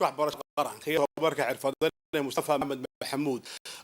waxbarashada qaranka iyo tababarka xirfadeed ee Mustafa Maxamed Maxamuud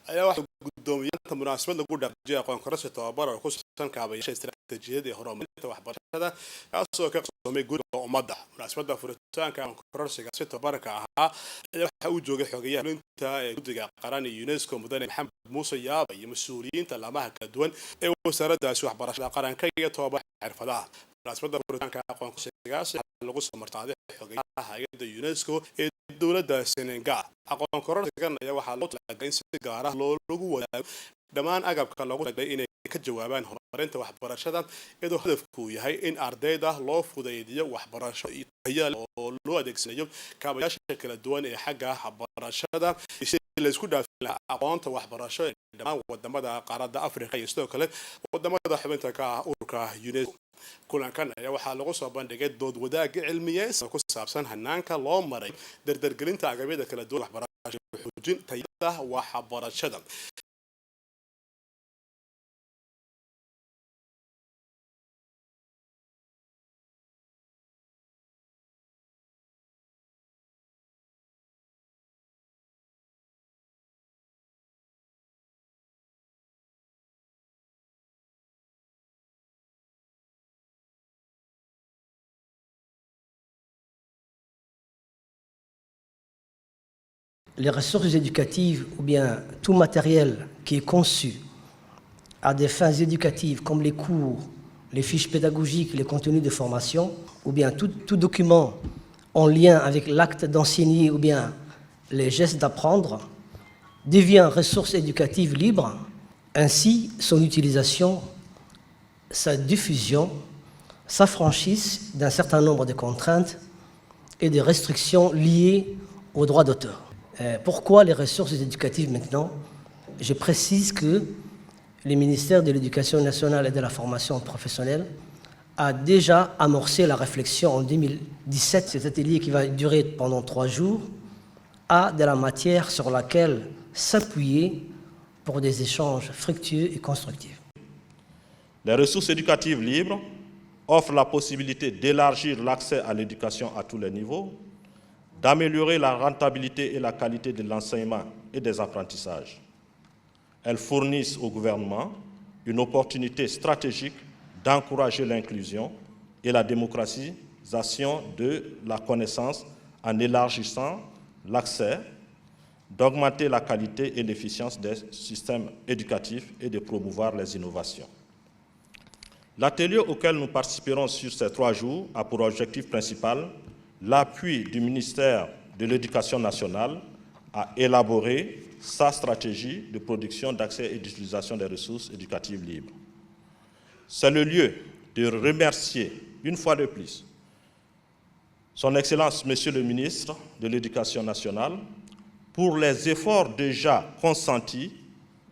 ayaa waxa guddoomiyay munaasabad lagu dhaqaajiyay aqoon kororsi tababar oo ku saabsan kaabayaasha istiraatiijiyadda ee horumarinta waxbarashada kaasoo ka qabsoomay guriga ummadda. Munaasabadda furitaanka aqoon kororsiga si tababarka ahaa ayaa waxa uu joogay xogayaha fulinta ee guddiga qaran ee UNESCO mudane Maxamed Muuse Yaaba iyo mas'uuliyiinta laamaha kala duwan ee wasaaraddaasi waxbarashada qaranka iyo tababarka xirfadaha. munaasabadda furitaanka aqoon kororsigaas lagu soo martaaday xogayaha hay'adda UNESCO ee dowladda Senegal. Aqoon kororsigan ayaa waxaa loo talagalay in si gaar ah loogu wadaago dhammaan agabka loogu talagalay inay ka jawaabaan horumarinta waxbarashada iyadoo hadafku yahay in ardayda loo fudaydiyo waxbarasho tayo leh oo loo adeegsanayo kaabayaasha kala duwan ee xagga waxbarashada si la isku dhaafin lahaa aqoonta waxbarasho ee dhammaan wadamada qaaradda Afrika iyo sidoo kale wadamada xubinta ka ah ururka UNESCO. kulankan ayaa waxaa lagu soo bandhigay dood wadaag cilmiyeysan ku saabsan hanaanka loo maray dardargelinta agabyada kala duwan waxbarashada xoojin tayada waxbarashada. Les ressources éducatives ou bien tout matériel qui est conçu à des fins éducatives comme les cours, les fiches pédagogiques, les contenus de formation ou bien tout document en lien avec l'acte d'enseigner ou bien les gestes d'apprendre devient ressource éducative libre. Ainsi, son utilisation, sa diffusion s'affranchissent d'un certain nombre de contraintes et de restrictions liées aux droits d'auteur. Pourquoi les ressources éducatives maintenant? Je précise que le ministère de l'Éducation nationale et de la formation professionnelle a déjà amorcé la réflexion en 2017. Cet atelier qui va durer pendant 3 jours a de la matière sur laquelle s'appuyer pour des échanges fructueux et constructifs. Les ressources éducatives libres offrent la possibilité d'élargir l'accès à l'éducation à tous les niveaux, d'améliorer la rentabilité et la qualité de l'enseignement et des apprentissages. Elles fournissent au gouvernement une opportunité stratégique d'encourager l'inclusion et la démocratisation de la connaissance en élargissant l'accès, d'augmenter la qualité et l'efficience des systèmes éducatifs et de promouvoir les innovations. L'atelier auquel nous participerons sur ces 3 jours a pour objectif principal l'appui du ministère de l'Éducation nationale à élaborer sa stratégie de production, d'accès et d'utilisation des ressources éducatives libres. C'est le lieu de remercier, une fois de plus, Son Excellence, Monsieur le ministre de l'Éducation nationale, pour les efforts déjà consentis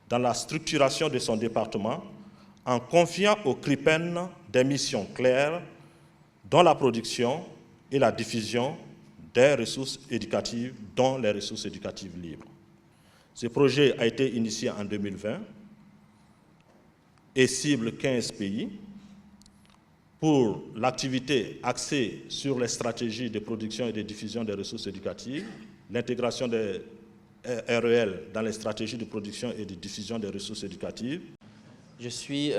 dans la structuration de son département en confiant au CRIPEN des missions claires dans la production et la diffusion des ressources éducatives, dont les ressources éducatives libres. Ce projet a été initié en 2020 et cible 15 pays pour l'activité axée sur les stratégies de production et de diffusion des ressources éducatives, l'intégration des REL dans les stratégies de production et de diffusion des ressources éducatives. Je suis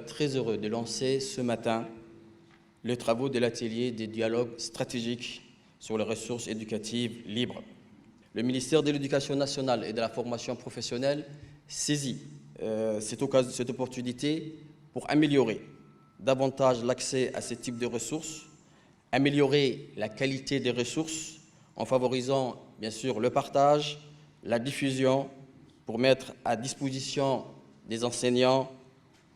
très heureux de lancer ce matin les travaux de l'atelier des dialogues stratégiques sur les ressources éducatives libres. Le ministère de l'Éducation nationale et de la formation professionnelle saisit cette opportunité pour améliorer davantage l'accès à ce type de ressources, améliorer la qualité des ressources en favorisant bien sûr le partage, la diffusion pour mettre à disposition des enseignants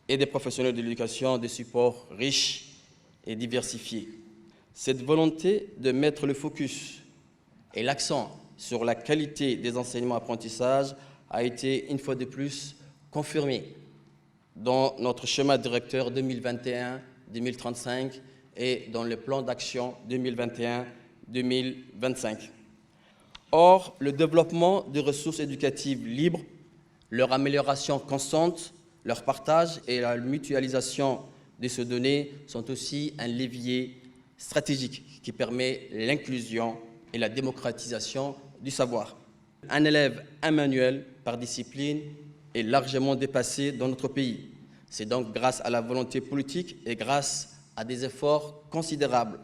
et des professionnels de l'éducation des supports riches et diversifiés. Cette volonté de mettre le focus et l'accent sur la qualité des enseignements-apprentissages a été une fois de plus confirmée dans notre schéma directeur 2021-2035 et dans le plan d'action 2021-2025. Or, le développement des ressources éducatives libres, leur amélioration constante, leur partage et la mutualisation de ces données sont aussi un levier stratégique qui permet l'inclusion et la démocratisation du savoir. Un élève, un manuel par discipline est largement dépassé dans notre pays. C'est donc grâce à la volonté politique et grâce à des efforts considérables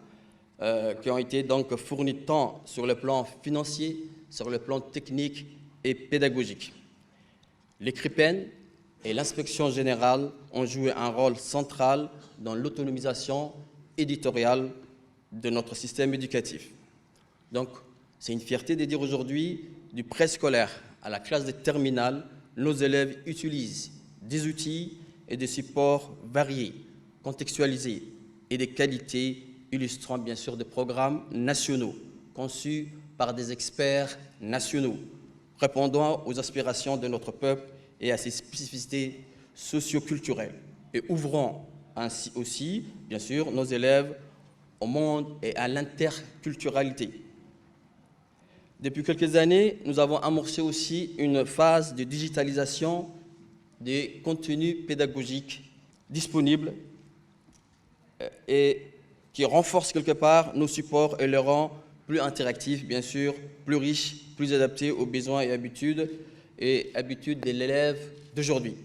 qui ont été donc fournis tant sur le plan financier, sur le plan technique et pédagogique. Les CRIPEN et l'inspection générale ont joué un rôle central dans l'autonomisation éditoriale de notre système éducatif. Donc, c'est une fierté de dire aujourd'hui, du préscolaire à la classe de terminale, nos élèves utilisent des outils et des supports variés, contextualisés et de qualité, illustrant bien sûr des programmes nationaux, conçus par des experts nationaux, répondant aux aspirations de notre peuple et à ses spécificités socio-culturelles, et ouvrant ainsi aussi, bien sûr, nos élèves au monde et à l'interculturalité. Depuis quelques années, nous avons amorcé aussi une phase de digitalisation des contenus pédagogiques disponibles et qui renforce quelque part nos supports et les rend plus interactifs, bien sûr, plus riches, plus adaptés aux besoins et habitudes de l'élève d'aujourd'hui.